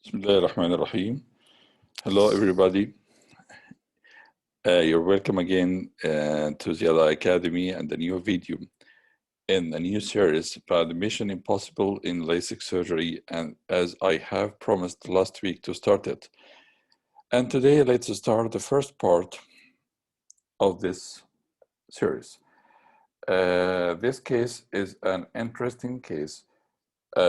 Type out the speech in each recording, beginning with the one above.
Bismillahirrahmanirrahim. Hello, everybody. You're welcome again to Ziada Academy and a new video in a new series about the Mission Impossible in LASIK surgery, and as I have promised last week to start it. And today, let's start the first part of this series. This case is an interesting case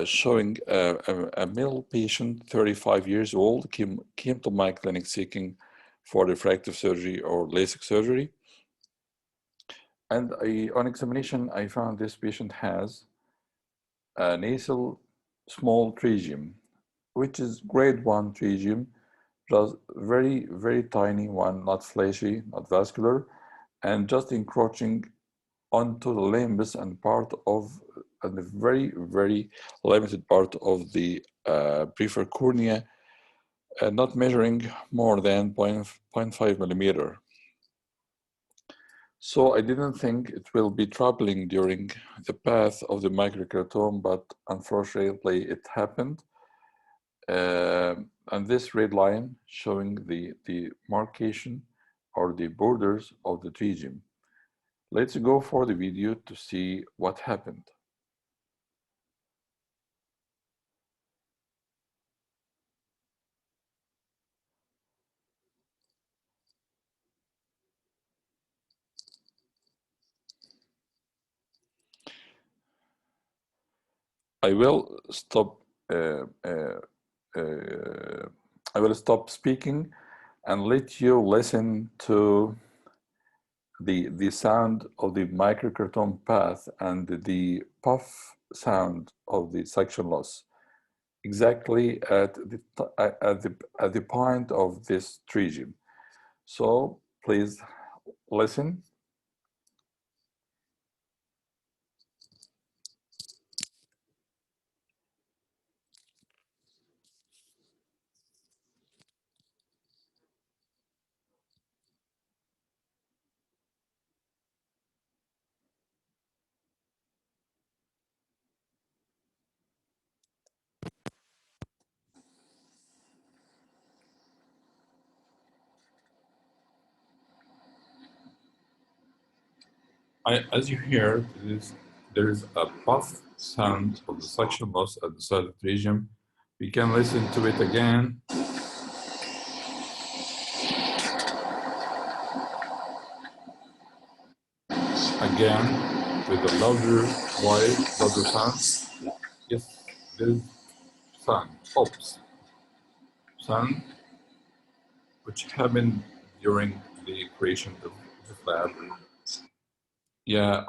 showing a male patient, 35 years old, came to my clinic seeking for refractive surgery or LASIK surgery. And on examination, I found this patient has a nasal small pterygium, which is grade 1 pterygium, just very, very tiny one, not fleshy, not vascular, and just encroaching onto the limbus and part of the very, very limited part of the prefer cornea, not measuring more than 0.5 millimeter. So I didn't think it will be troubling during the path of the microkeratome, but unfortunately it happened. And this red line showing the marcation or the borders of the pterygium. Let's go for the video to see what happened. I will stop. I will stop speaking and let you listen to the sound of the microkeratome path and the puff sound of the suction loss, exactly at the point of this pterygium. So please listen. As you hear, there is a puff sound of the suction loss at the side of the pterygium. We can listen to it again. Again, with a louder sound. Yes, there is sound, pops, sound, which happened during the creation of the lab. Yeah,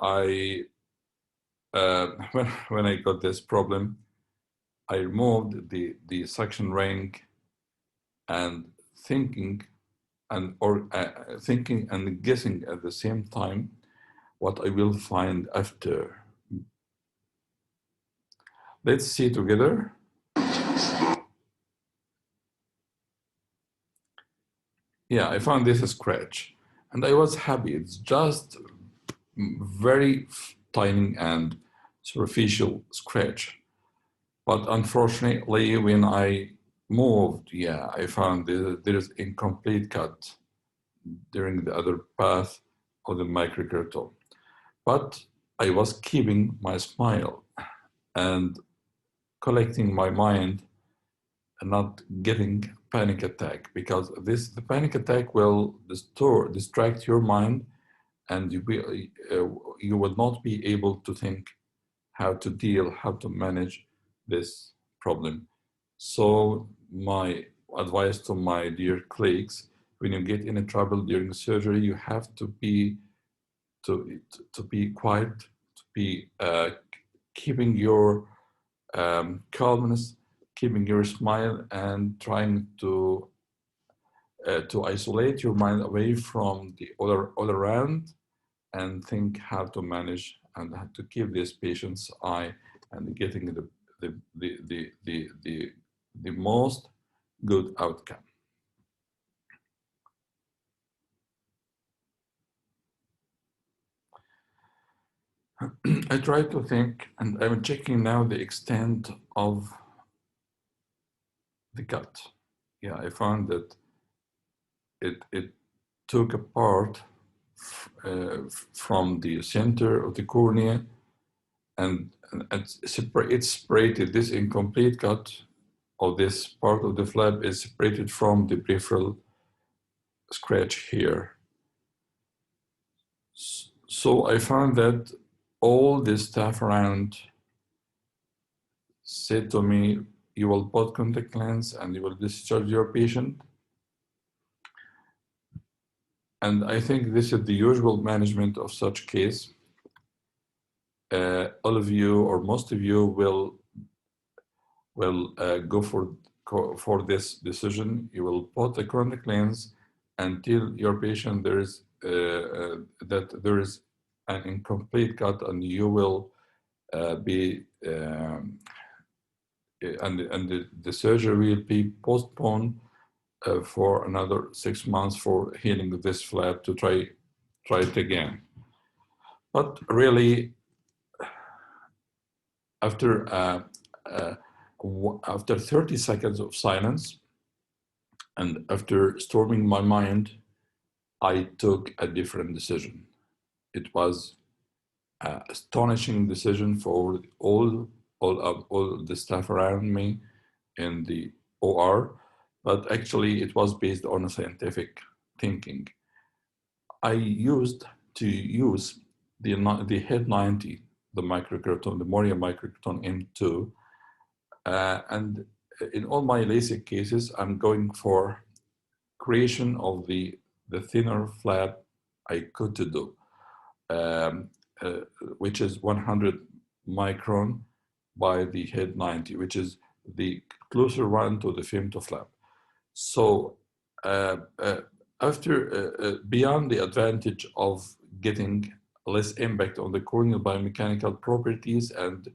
when I got this problem, I removed the suction ring and thinking and guessing at the same time what I will find after. Let's see together. Yeah, I found this a scratch and I was happy. It's just very tiny and superficial scratch. But unfortunately, when I moved, yeah, I found there is incomplete cut during the other path of the microkeratome. But I was keeping my smile and collecting my mind and not getting panic attack, because the panic attack will distract your mind and you will not be able to think how to manage this problem. So my advice to my dear colleagues, when you get in trouble during surgery, you have to be quiet, to be keeping your calmness, keeping your smile, and trying to isolate your mind away from the all around, and think how to manage and how to keep these patients' eye and getting the most good outcome. I try to think, and I'm checking now the extent of the cut. Yeah, I found that it took a part from the center of the cornea, and it separated this incomplete cut, or this part of the flap is separated from the peripheral scratch here. So I found that all the staff around said to me, you will put contact lens and you will discharge your patient. And I think this is the usual management of such case. All of you, or most of you, will go for this decision. You will put the contact lens until your patient that there is an incomplete cut, and you will be and the surgery will be postponed for another 6 months for healing this flap to try it again. But really, after 30 seconds of silence and after storming my mind, I took a different decision. It was an astonishing decision for all the staff around me in the OR, but actually it was based on a scientific thinking. I used to use the head 90, the microkeratome, the Moria microkeratome M2, and in all my LASIK cases, I'm going for creation of the thinner flap I could do, which is 100 micron by the head 90, which is the closer one to the femtoflap. So beyond the advantage of getting less impact on the corneal biomechanical properties and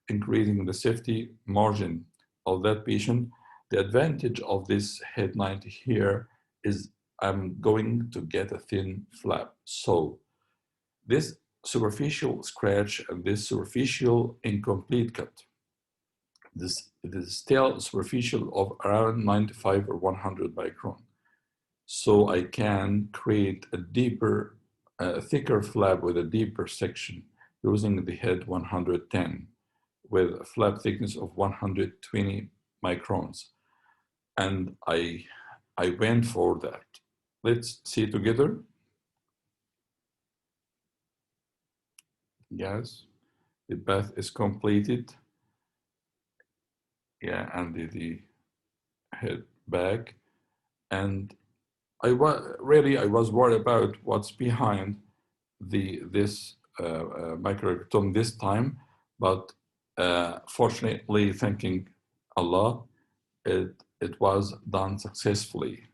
increasing the safety margin of that patient, the advantage of this head 90 here is I'm going to get a thin flap. So this superficial scratch and this superficial incomplete cut, this is still superficial of around 95 or 100 micron. So I can create a deeper, thicker flap with a deeper section using the head 110 with a flap thickness of 120 microns. And I went for that. Let's see together. Yes, the path is completed. Yeah, and the head back. And I was worried about what's behind this microkeratome this time, but fortunately, thanking Allah, it was done successfully.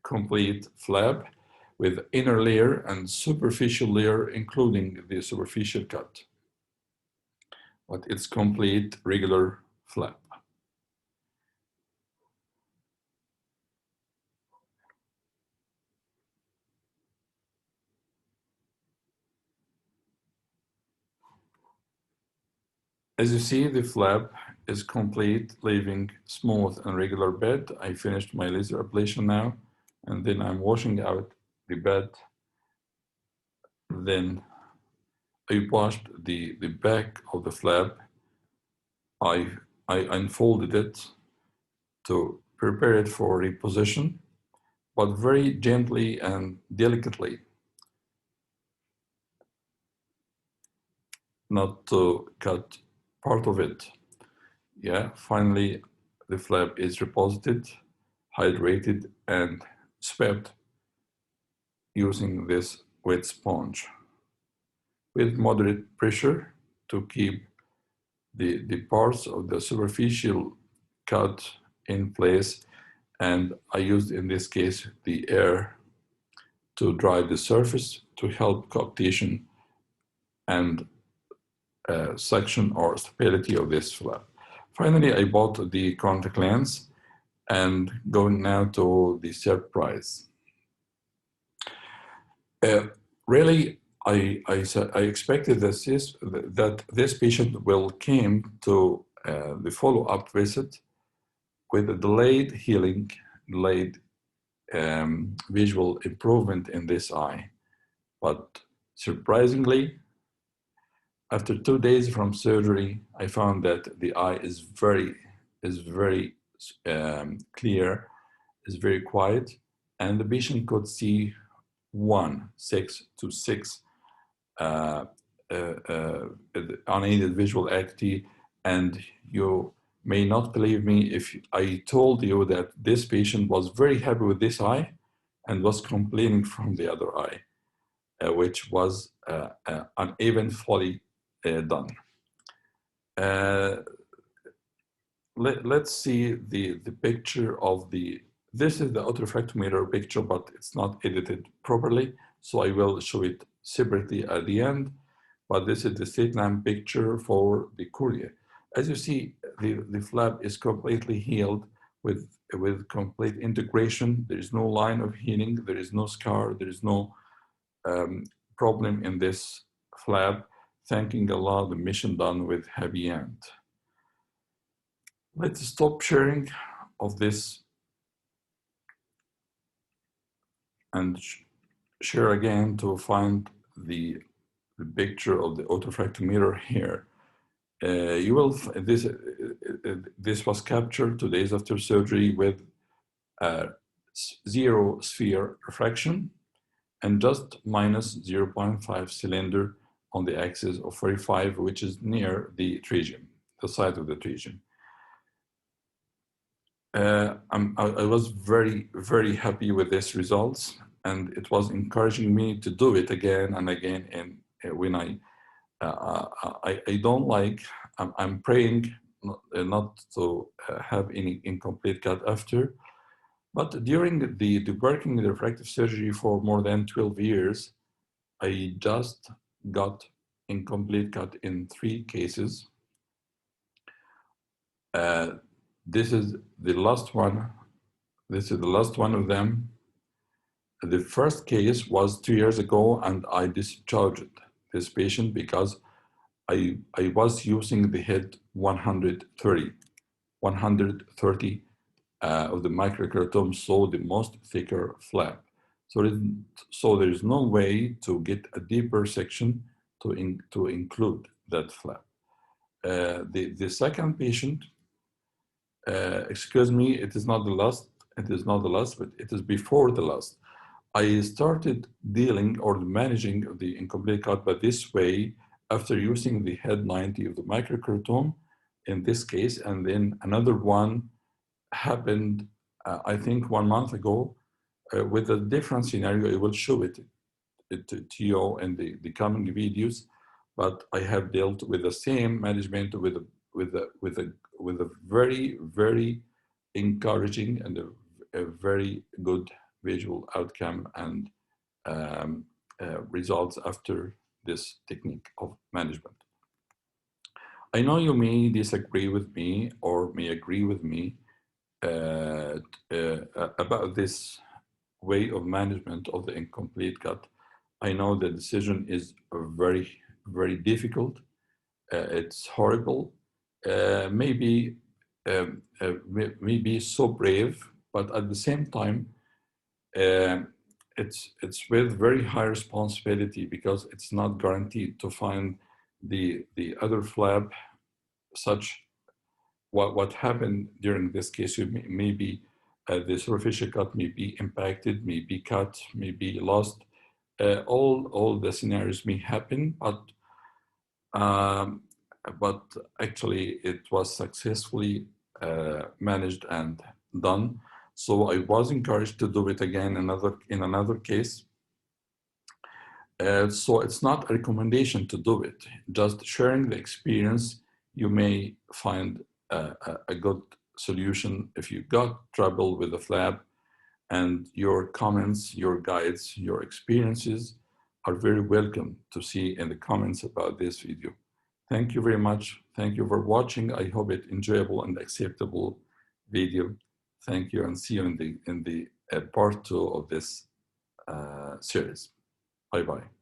Complete flap with inner layer and superficial layer, including the superficial cut. But it's complete regular flap. As you see, the flap is complete, leaving smooth and regular bed. I finished my laser ablation now, and then I'm washing out the bed. Then I washed the back of the flap. I unfolded it to prepare it for reposition, but very gently and delicately, not to cut part of it. Yeah, finally the flap is reposited, hydrated, and swept using this wet sponge with moderate pressure to keep the parts of the superficial cut in place. And I used in this case the air to dry the surface to help coaptation and suction or stability of this flap. Finally, I bought the contact lens and going now to the surprise. Really, I expected that this patient will came to the follow-up visit with a delayed healing, delayed visual improvement in this eye. But surprisingly, after 2 days from surgery, I found that the eye is very clear, is very quiet, and the patient could see 6 to 6 uh, unaided visual acuity. And you may not believe me if I told you that this patient was very happy with this eye and was complaining from the other eye, which was uneventfully done. Let's see the picture of this is the autorefractometer picture, but it's not edited properly, so I will show it separately at the end. But this is the slit lamp picture for the cornea. As you see, the flap is completely healed with complete integration. There is no line of healing, there is no scar, there is no problem in this flap. Thanking Allah, the mission done with happy end. Let's stop sharing of this and share again to find the picture of the autorefractometer here. You will this was captured 2 days after surgery with 0 sphere refraction and just minus 0.5 cylinder on the axis of 45, which is near the tracheum, the side of the tracheum. I was very happy with these results, and it was encouraging me to do it again and again. And when I don't like, I'm praying not to have any incomplete cut after. But during the working in refractive surgery for more than 12 years, I just got incomplete cut in 3 cases. This is the last one. This is the last one of them. The first case was 2 years ago, and I discharged this patient because I was using the head 130 of the microkeratome, so the most thicker flap. So there is no way to get a deeper section to include that flap. The second patient, excuse me, it is not the last, but it is before the last. I started dealing or managing the incomplete cut by this way after using the head 90 of the microkeratome in this case, and then another one happened, I think 1 month ago, with a different scenario. I will show it to you in the coming videos, but I have dealt with the same management with a very encouraging and a very good visual outcome and results after this technique of management. I know you may disagree with me or may agree with me about this way of management of the incomplete cut. I know the decision is very difficult. It's horrible. Maybe so brave, but at the same time, it's with very high responsibility because it's not guaranteed to find the other flap. Such what happened during this case, maybe the superficial cut may be impacted, may be cut, may be lost. All the scenarios may happen, but actually it was successfully managed and done. So I was encouraged to do it again in another case. So it's not a recommendation to do it, just sharing the experience. You may find a good solution if you got trouble with the flap, and your comments, your guides, your experiences are very welcome to see in the comments about this video. Thank you very much. Thank you for watching. I hope it enjoyable and acceptable video. Thank you, and see you in the part 2 of this series. Bye-bye.